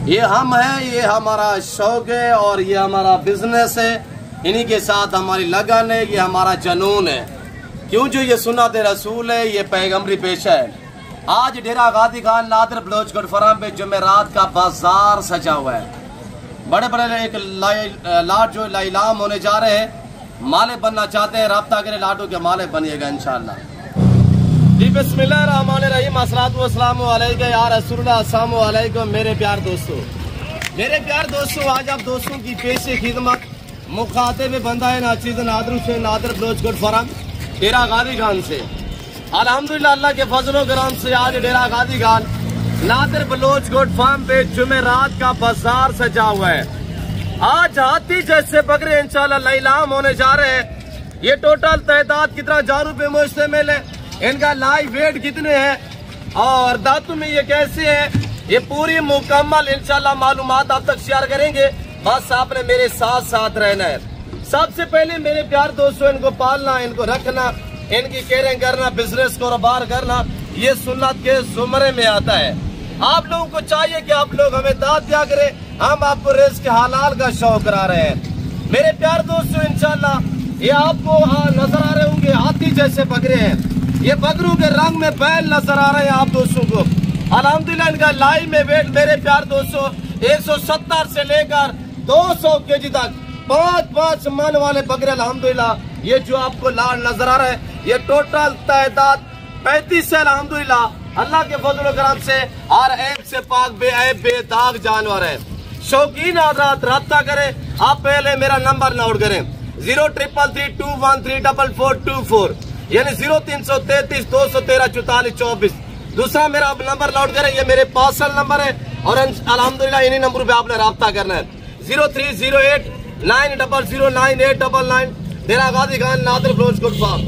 ये हम हैं, ये हमारा शौक है और ये हमारा बिजनेस है। इन्हीं के साथ हमारी लगन है, ये हमारा जुनून है। क्यों जो ये सुन्नत रसूल है, ये पैगम्बरी पेशा है। आज डेरा गाजी खान नादर बलोच गुडफराम पे जुमेरात का बाजार सजा हुआ है। बड़े बड़े एक लाट जो लाइलाम होने जा रहे हैं, माले बनना चाहते हैं, राब्ता करें, लाटों के माले बनिएगा इंशाअल्लाह। जी बिस्मिल्लाहिर्रहमानिर्रहीम, अस्सलातु वस्सलामु अलैका या रसूलल्लाह, अस्सलामु अलैकुम मेरे प्यार दोस्तों। आज आप दोस्तों की पेशे खिदमत मुखातिब बंदा है नाचीज़ नादर से नादर बलोच गुडफराम डेरा गाजी खान से। अल्हम्दुलिल्लाह अल्लाह के फजलो करम से आज डेरा गाजी खान नादर बलोच गुडफराम पे जुमेरात का बाजार सजा हुआ है। आज हाथी जैसे बकरे इंशाल्लाह लाइलाम होने जा रहे हैं। ये टोटल तादाद कितना जारू पे मुश्तमिल है, इनका लाइव वेट कितने हैं और दांतों में ये कैसे है, ये पूरी मुकम्मल इंशाल्लाह मालूमात आप तक शेयर करेंगे। बस आपने मेरे साथ साथ रहना है। सबसे पहले मेरे प्यार दोस्तों, इनको पालना, इनको रखना, इनकी केयरिंग करना, बिजनेस कारोबार करना, ये सुन्नत के जुमरे में आता है। आप लोगों को चाहिए कि आप लोग हमें दाद दिया करें, हम आपको रिज़्क़ हलाल का शौक करा रहे हैं। मेरे प्यार दोस्तों इंशाल्लाह ये आपको नजर आ रहे होंगे हाथी जैसे बकरे हैं। ये बकरों के रंग में बैल नजर आ रहे हैं आप दोस्तों को। अल्हम्दुलिल्लाह इनका लाइव में वेट मेरे प्यार दोस्तों 170 से लेकर 200 केजी तक 5-5 मन वाले बकरे अल्हम्दुलिल्लाह। ये जो आपको लाल नजर आ रहा है, ये टोटल तादाद 35 से अल्हम्दुलिल्लाह अल्लाह के फजल करम से हर ऐब से पाक बेऐब बेदाग जानवर है। शौकीन हज़रात राब्ता करें। आप पहले मेरा नंबर नोट करें 0333213424 यानी 0333-213-4424। दूसरा मेरा नंबर नोट करें, ये मेरे पर्सनल नंबर है और अल्हम्दुलिल्लाह इन्हीं नंबर पे आपने राब्ता करना है। 0308900989 डेरा गाजी खान नादर बलोच गुडफराम।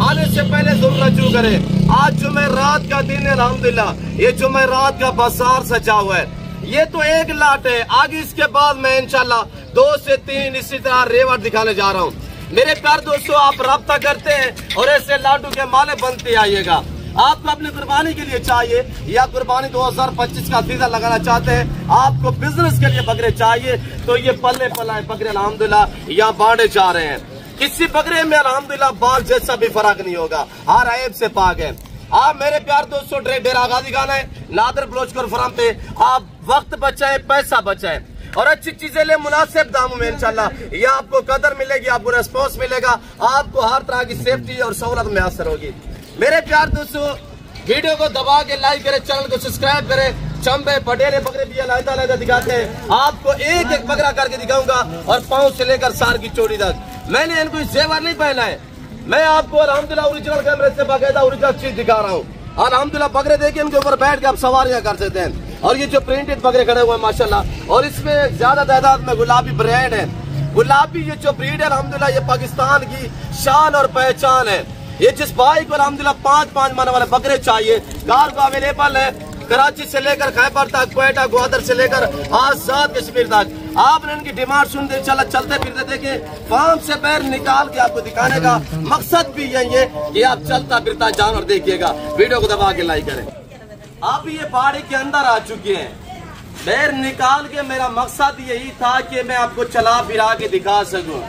आने से पहले जरूर रजू करें। आज जुमेरात का दिन है अल्हम्दुलिल्लाह, ये जुमेरात का बाजार सजा हुआ है। ये तो एक लाट है, आगे इसके बाद मैं इंशाल्लाह 2 से 3 इसी तरह रेवट दिखाने जा रहा हूँ। मेरे प्यार दोस्तों आप राब्ता करते हैं और ऐसे लाटू के माले बनते आइएगा। आपको अपनी कुर्बानी के लिए चाहिए या कुर्बानी 2025 का सीजन लगाना चाहते हैं, आपको बिजनेस के लिए बकरे चाहिए, तो ये पल्ले पलाए बकरे अल्हम्दुलिल्लाह यहाँ बांटे जा रहे हैं। किसी बकरे में अल्हम्दुलिल्लाह बाल जैसा भी फर्क नहीं होगा, हर ऐब से पाक है। आप मेरे प्यार दोस्तों डेरा गाजी खान है नादर बलोच गुडफराम पे आप वक्त बचाए, पैसा बचाए और अच्छी चीजें ले मुनासिब दामों में इंशाल्लाह। ये आपको कदर मिलेगी, आपको रेस्पॉन्स मिलेगा, आपको हर तरह की सेफ्टी और सहूलत मैसर होगी। मेरे प्यार दोस्तों वीडियो को दबा के लाइक करें, चैनल को सब्सक्राइब करें। चंबे पटेरे बकरे भी अलग दिखाते हैं, आपको एक एक बकरा करके दिखाऊंगा और पाँव से लेकर सार की चोटी तक। मैंने इनको जेवर नहीं पहना है, मैं आपको अल्हम्दुलिल्लाह ओरिजिनल कैमरे से बाकायदा ओरिजिनल चीज दिखा रहा हूँ। अल्हम्दुलिल्लाह बकरे देखिए, इनके ऊपर बैठ के आप सवारियां कर सकते हैं। और ये जो प्रिंटेड बकरे खड़े हुए हैं माशाल्लाह, और इसमें ज्यादा तादाद में गुलाबी ब्रांड है। गुलाबी ये जो ब्रीड है अल्हम्दुलिल्लाह ये पाकिस्तान की शान और पहचान है। ये जिस भाई को अल्हम्दुलिल्लाह 5-5 मन वाले बकरे चाहिए, कार को अवेलेबल है कराची से लेकर खैबर तक, क्वेटा, ग्वादर से लेकर आजाद कश्मीर तक। आपने इनकी डिमांड सुनते चला चलते फिरते देखे, फार्म से पैर निकाल के आपको दिखाने का मकसद भी यही है कि आप चलता फिरता जानवर देखिएगा। वीडियो को दबा के लाइक करें। आप ये पहाड़ी के अंदर आ चुके हैं, पैर निकाल के मेरा मकसद यही था कि मैं आपको चला फिरा के दिखा सकूं।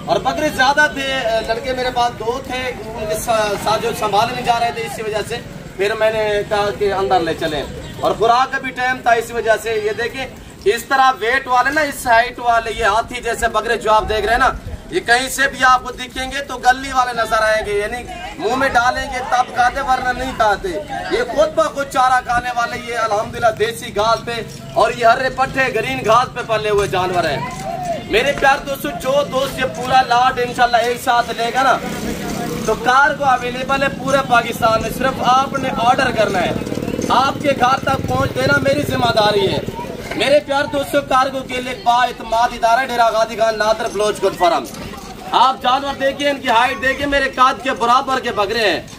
और बकरे ज्यादा थे, लड़के मेरे पास 2 थे, उनके साथ जो संभाले नहीं जा रहे थे, इसी वजह से फिर मैंने कहा कि अंदर ले चले। और खुराक का भी टाइम था, इसी वजह से ये देखें इस तरह वेट वाले ना, इस हाइट वाले ये हाथी जैसे बकरे जो आप देख रहे हैं ना, ये कहीं से भी आपको दिखेंगे तो गली वाले नजर आएंगे, यानी मुंह में डालेंगे तब खाते वरना नहीं खाते। ये खुद ब खुद चारा खाने वाले, ये अल्हम्दुलिल्लाह देसी घास पे और ये हरे पट्टे ग्रीन घास पे पले हुए जानवर है। मेरे प्यार दोस्तों जो दोस्त ये पूरा लाट इंशाल्लाह एक साथ लेगा ना, तो कार को अवेलेबल है पूरे पाकिस्तान में। सिर्फ आपने ऑर्डर करना है, आपके घर तक पहुंच देना मेरी जिम्मेदारी है। मेरे प्यार दोस्तों कार्गो के लिए बाएतमाद इदारा डेरा गाजी खान नादर बलोच गुडफराम। आप जानवर देखिए, इनकी हाइट देखिए, मेरे काद के बराबर के बकरे हैं।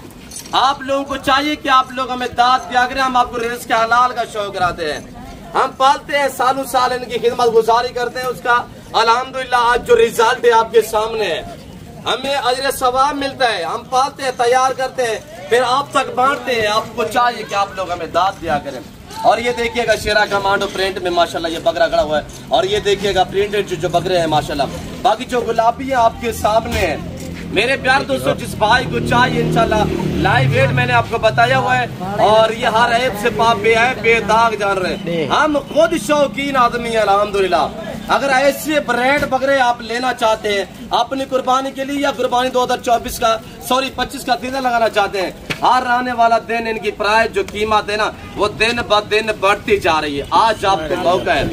आप लोगों को चाहिए कि आप लोग हमें दाद दिया करें, हम आपको रिज़्क़ हलाल का शौक कराते हैं। हम पालते हैं, सालों साल इनकी खिदमत गुजारी करते हैं, उसका अल्हम्दुलिल्लाह आज जो रिजल्ट है आपके सामने है। हमें अजर सवाब मिलता है, हम पालते हैं, तैयार करते हैं, फिर आप तक बांटते हैं। आपको चाहिए कि आप लोग हमें दाद दिया करें। और ये देखिएगा शेरा कमांडो प्रिंट में माशाल्लाह ये बकरा खड़ा हुआ है। और ये देखिएगा प्रिंटेड जो बकरे हैं माशाल्लाह। बाकी जो गुलाबी है आपके सामने है। मेरे प्यार दोस्तों, जिस भाई को चाहिए इंशाल्लाह लाइव वेट मैंने आपको बताया हुआ है। और ये हर ऐप से पाप बेदाग जान रहे हैं। हम खुद शौकीन आदमी है अल्हम्दुलिल्लाह। अगर ऐसे ब्रांड बकरे आप लेना चाहते हैं अपनी कुर्बानी के लिए या कुर्बानी 2025 का सीजन लगाना चाहते हैं, हर आने वाला दिन इनकी प्राइस जो कीमत है ना वो दिन ब दिन बढ़ती जा रही है। आज आपको मौका है,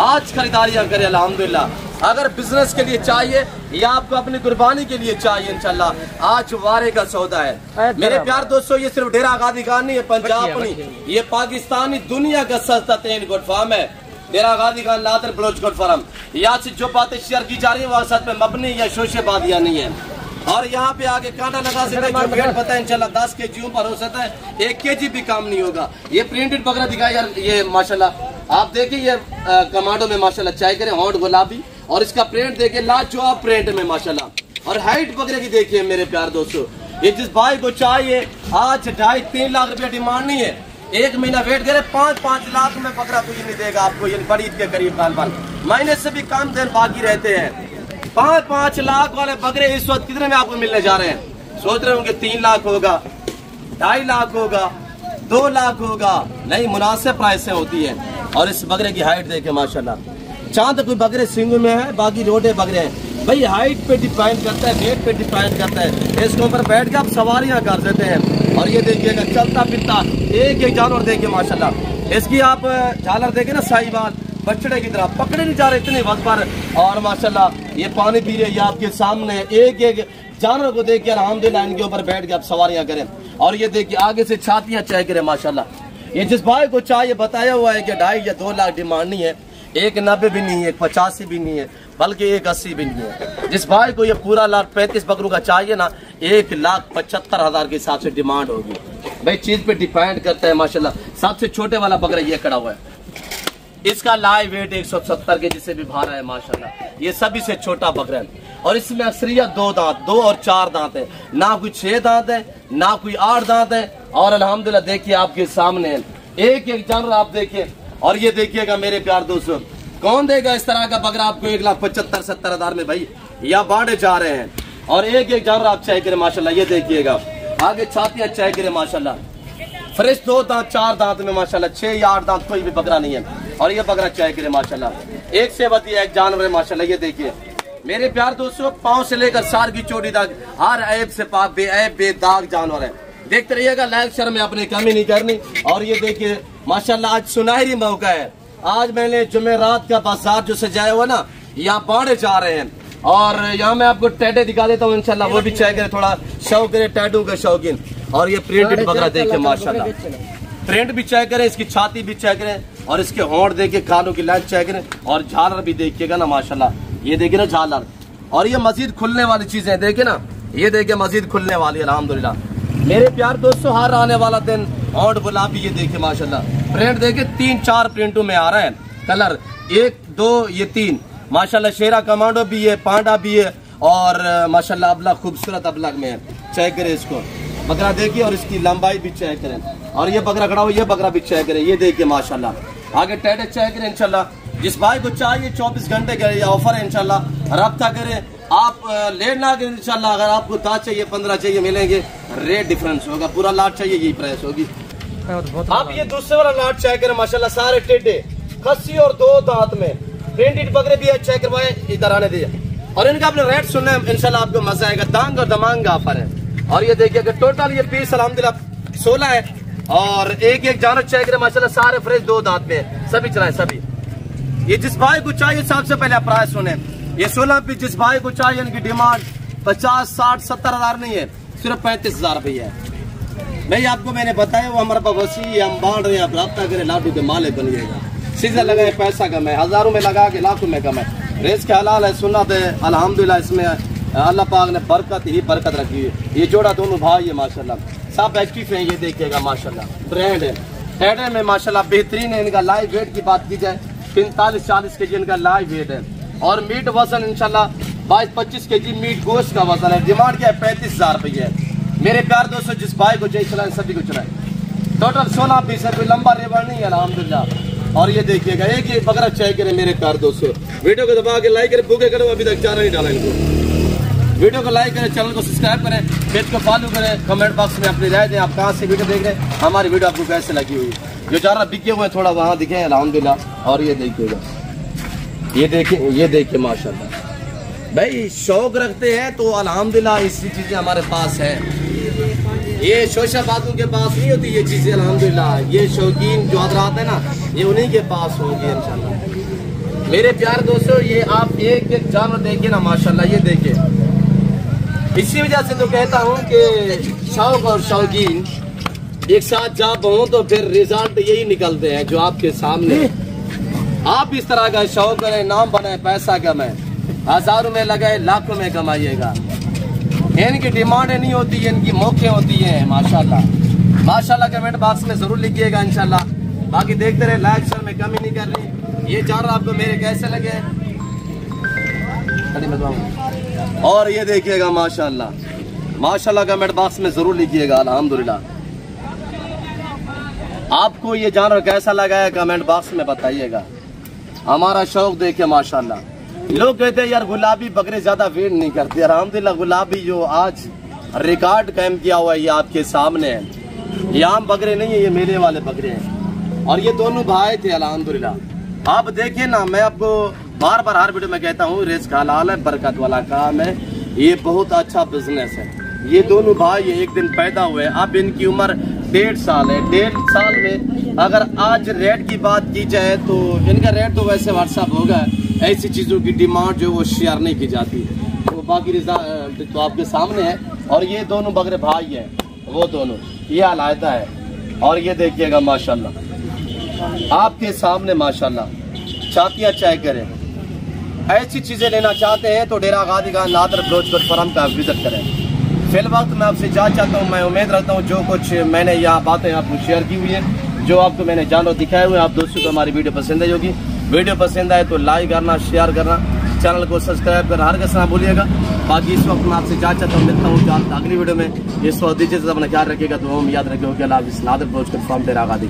आज खरीदारियां करें अल्हम्दुलिल्लाह। अगर बिजनेस के लिए चाहिए या आपको अपनी कुर्बानी के लिए चाहिए इंशाल्लाह आज वारे का सौदा है। मेरे प्यार दोस्तों, ये सिर्फ डेरा गाजी खान नहीं है, पंजाब नहीं, ये पाकिस्तानी दुनिया का सस्ता तरीन गोट फार्म है डेरा गाजी खान नादर बलोच गोट फार्म। यहाँ से जो बातें शेयर की जा रही है वहाँ सच में मबनी या शोशेबादियाँ नहीं है। और यहाँ पे आगे कांटा लगा सकते हैं, जो वेट पता है इंशाल्लाह 10 kg पर हो सकता है, 1 kg भी काम नहीं होगा। ये प्रिंटेड बकरा दिखाया यार, ये माशाल्लाह आप देखिए ये कमांडो में माशाल्लाह चाय करें हॉट गुलाबी और इसका प्रिंट देखिए लाजवाब प्रिंट में माशाल्लाह। और हाइट बकरे की देखिए मेरे प्यार दोस्तों, ये जिस भाई को चाहिए आज 2.5-3 लाख रुपया डिमांड नहीं है। 1 महीना वेट करे 5-5 लाख में बकरा कोई नहीं देगा आपको। ये बड़ी ईद के करीब काल महीने से भी कम दिन बाकी रहते हैं। 5-5 लाख वाले बकरे इस वक्त कितने में आपको मिलने जा रहे हैं? सोच रहे होंगे 3 लाख होगा, 2.5 लाख होगा, 2 लाख होगा। नहीं, मुनासिब प्राइस होती है। और इस बकरे की हाइट देखे माशाल्लाह, चांद कोई बकरे सिंग में है, बाकी रोटे बकरे हैं। भाई हाइट पे डिपेंड करता है, वेट पे डिपेंड करता है। इसके ऊपर बैठ के आप सवारियां कर देते हैं। और ये देखिएगा चलता फिरता एक जानवर देखिए माशाल्लाह। इसकी आप झालर देखे ना साहिवाल बछड़े की तरह पकड़े नहीं जा रहे इतने वक्त पर। और माशाल्लाह ये पानी पी रहे, ये आपके सामने एक जानवर को देख के अल्हम्दुलिल्लाह इनके ऊपर बैठ के आप सवारियां करें। और ये देखिए आगे से छातियां चेक करें माशाल्लाह। ये जिस भाई को चाहिए बताया हुआ है कि 2.5 या 2 लाख डिमांड नहीं है, 1.90 भी नहीं है, 1.85 भी नहीं है, बल्कि 1.80 भी नहीं है। जिस भाई को ये पूरा लाख 35 बकरों का चाहिए ना 1,75,000 के हिसाब से डिमांड होगी। भाई चीज पे डिपेंड करता है माशाल्लाह। सबसे छोटे वाला बकरा ये खड़ा हुआ है, इसका लाइव वेट 170 के जिसे भी भारा है माशाल्लाह। ये सभी से छोटा बकरा है। और इसमें अक्सरियत 2 दांत, 2 और 4 दांत है, ना कोई 6 दांत है ना कोई 8 दांत है। और अल्हम्दुलिल्लाह देखिए आपके सामने है एक जानवर आप देखिए। और ये देखिएगा मेरे प्यार दोस्तों, कौन देगा इस तरह का बकरा आपको 1,75,000-70,000 में? भाई या बांटे जा रहे हैं। और एक जानवर आप चेक करें माशाल्लाह, ये देखिएगा आगे छातियां चेक करें माशाल्लाह, फ्रेश 2 दांत 4 दांत में माशाल्लाह, 6 या 8 दांत कोई भी बकरा नहीं है। और ये बकरा चेक करें माशाल्लाह, एक से बढ़िया एक जानवर है माशाल्लाह। ये देखिए मेरे प्यार दोस्तों, पांव से लेकर सार की चोटी तक हर ऐब से पाक बेदाग जानवर है। देखते रहिएगा, लाइक शेयर में अपनी कमी नहीं करनी। और ये देखिए माशाल्लाह आज सुनहरी मौका है। आज मैंने जुमेरात का बाजार जो सजाया हुआ ना, यहाँ बांटे जा रहे हैं। और यहाँ मैं आपको टैटे दिखा देता हूँ इंशाल्लाह, वो भी चेक करें, थोड़ा शौक करे टैटू का शौकीन। और ये प्रिंटेड बकरा देखिए माशाल्लाह, प्रिंट भी चेक करें, इसकी छाती भी चेक करें और इसके होंठ देखिए, कानों की लाइन चेक करें। और झालर भी देखिएगा ना माशाल्लाह, ये देखिए ना झालर। और ये मजीद खुलने वाली चीजें देखिए ना, ये देखिए मजीद खुलने वाली है अल्हम्दुलिल्लाह। मेरे प्यार दोस्तों, हर आने वाला दिन होंठ गुलाबी ये देखिए माशाल्लाह। प्रिंट देखिए 3-4 प्रिंटों में आ रहा है कलर, 1 2 ये 3 माशाल्लाह। शेरा कमांडो भी है, पांडा भी है और माशाल्लाह अबलग खूबसूरत अबलग में है। चेक करें इसको, बकरा देखिए और इसकी लंबाई भी चेक करें। और ये बकरा खड़ा हुआ, ये बकरा भी चेक करें, ये देखिए माशाल्लाह। आगे टैटे चेक करें इंशाल्लाह। जिस भाई को चाहिए 24 घंटे का ये ऑफर है इंशाल्लाह, रब्ता करें आप, लेट ना करें इंशाल्लाह। अगर आपको 10 चाहिए 15 चाहिए मिलेंगे, रेट डिफरेंस होगा। पूरा लाट चाहिए यही प्राइस होगी। आप ये दूसरे वाला लाट चेक करें माशाल्लाह, सारे टेढ़े खस्सी और 2 दांत में प्रिंटेड बकरे भी है। चेक करवाए, इधर आने दीजिए। और इनका अपने रेट सुनने इंशाल्लाह आपको मजा आएगा। दांग और दमांग का ऑफर है। और ये देखिए टोटल ये पीस अल्हम्दुलिल्लाह 16 है। और एक जानवर चेक करें माशाल्लाह, सारे फ्रेश 2 दांत में सभी चलाए सभी। ये जिस भाई को चाहिए सबसे पहले प्राइस सुने, ये 16 पीस जिस भाई को चाहिए इनकी डिमांड 50 60 70 हजार नहीं है, सिर्फ 35,000 रुपये है। भाई आपको मैंने बताया वो हमारे पास वसी, हम बांट रहे हैं, आप रब्ता करें, लाडू के मालिक बनिएगा। सीजन लगाए पैसा कम है, हजारों में लगा के लाखों में कम है। रेस के हलाल है, सुन्नत है अल्हम्दुलिल्लाह। इसमें अल्लाह पाक ने बरकत ही बरकत रखी है। ये जोड़ा दोनों भाई है माशाल्लाह, सब एक्टिव है। ये देखिएगा माशाल्लाह, ब्रांड है टैडे में माशाल्लाह बेहतरीन है। इनका लाइव वेट की बात की जाए 45-40 के जी इनका लाइव वेट है। और मीट वजन इंशाल्लाह 22-25 के जी मीट गोश्त का वजन है। डिमांड क्या है 35,000 रुपये है। मेरे प्यार दोस्तों, जिस भाई को चाहिए चलाए, सभी को चलाए। टोटल 16 पीस है, कोई लंबा रेबर नहीं है अल्हम्दुलिल्लाह। और ये देखिएगा एक ही बकरा चेक करें मेरे कार दोस्तों। वीडियो को दबा के लाइक करें, भूखे करें, अभी तक चारा नहीं डाला इनको। वीडियो को लाइक करें, चैनल को सब्सक्राइब करें, पेज को फॉलो करें, कमेंट बॉक्स में अपनी राय दें, आप कहाँ से वीडियो देख रहे हैं, हमारी वीडियो आपको कैसे लगी हुई। जो चारा बिके हुए थोड़ा वहाँ दिखे अल्हम्दुलिल्लाह। और ये देखिएगा, ये देखिए माशाल्लाह भाई, शौक रखते हैं तो अल्हम्दुलिल्लाह इसी चीजें हमारे पास है। ये शोशाबादों के पास नहीं होती ये चीजें अल्हम्दुलिल्लाह। ये शौकीन जो हज़रात है ना, ये उन्हीं के पास होंगे इंशाल्लाह। मेरे प्यारे दोस्तों, ये आप एक एक जानवर देखिए ना माशाल्लाह, ये देखिए। इसी वजह से तो कहता हूँ कि शौक और शौकीन एक साथ जब हो तो फिर रिजल्ट यही निकलते हैं जो आपके सामने। आप इस तरह का शौक करें, नाम बनाए, पैसा कमाए, हजारों में लगाए, लाखों में कमाइएगा। इनकी डिमांडें नहीं होती है, इनकी मौके होती है माशाल्लाह। माशाल्लाह कमेंट बॉक्स में जरूर लिखिएगा इंशाल्लाह। बाकी देखते रहे, लाइक शेयर में कमी नहीं कर रही। ये जानवर आपको मेरे कैसे लगे और ये देखिएगा माशाल्लाह कमेंट बॉक्स में जरूर लिखिएगा अल्हम्दुलिल्लाह। आपको ये जानवर कैसा लगा है कमेंट बॉक्स में बताइएगा। हमारा शौक देखिए माशाल्लाह। लोग कहते हैं यार गुलाबी बकरे ज्यादा वेट नहीं करते, अल्हम्दुलिल्लाह गुलाबी जो आज रिकॉर्ड कायम किया हुआ है ये आपके सामने है। ये आम बकरे नहीं है, ये मेले वाले बकरे हैं। और ये दोनों भाई थे अल्हम्दुलिल्लाह। आप देखिए ना, मैं आपको बार बार हर वीडियो में कहता हूँ, रिस्क हलाल है, बरकत वाला काम है, ये बहुत अच्छा बिजनेस है। ये दोनों भाई एक दिन पैदा हुए, अब इनकी उम्र 1.5 साल है। 1.5 साल में अगर आज रेट की बात की जाए तो इनका रेट तो वैसे व्हाट्सअप होगा, ऐसी चीज़ों की डिमांड जो वो शेयर नहीं की जाती, तो बाकी रिजल्ट तो आपके सामने है। और ये दोनों बकरे भाई हैं, वो दोनों, ये अलायदा है। और ये देखिएगा माशाल्लाह आपके सामने माशाल्लाह। चातियाँ चाय करें, ऐसी चीज़ें लेना चाहते हैं तो डेरा गाजी खान नादर बलोच कोट फॉरम का विजिट करें। फिल वक्त मैं आपसे जा चाहता हूँ, मैं उम्मीद रखता हूँ जो कुछ मैंने यहाँ बातें आपको शेयर की हुई है, जो आपको मैंने जानवर दिखाए हुए, आप दोस्तों को हमारी वीडियो पसंद आई होगी। वीडियो पसंद आए तो लाइक करना, शेयर करना, चैनल को सब्सक्राइब करना हर किसी ना भूलिएगा। बाकी इस वक्त मैं आपसे जा चाहता हूँ, मिलता हूँ अगली वीडियो में। इस वक्त दीजिए अपना ख्याल रखिएगा, तो हम याद रखेंगे। नादर बलोच कोट फॉरम डेरा गाजी।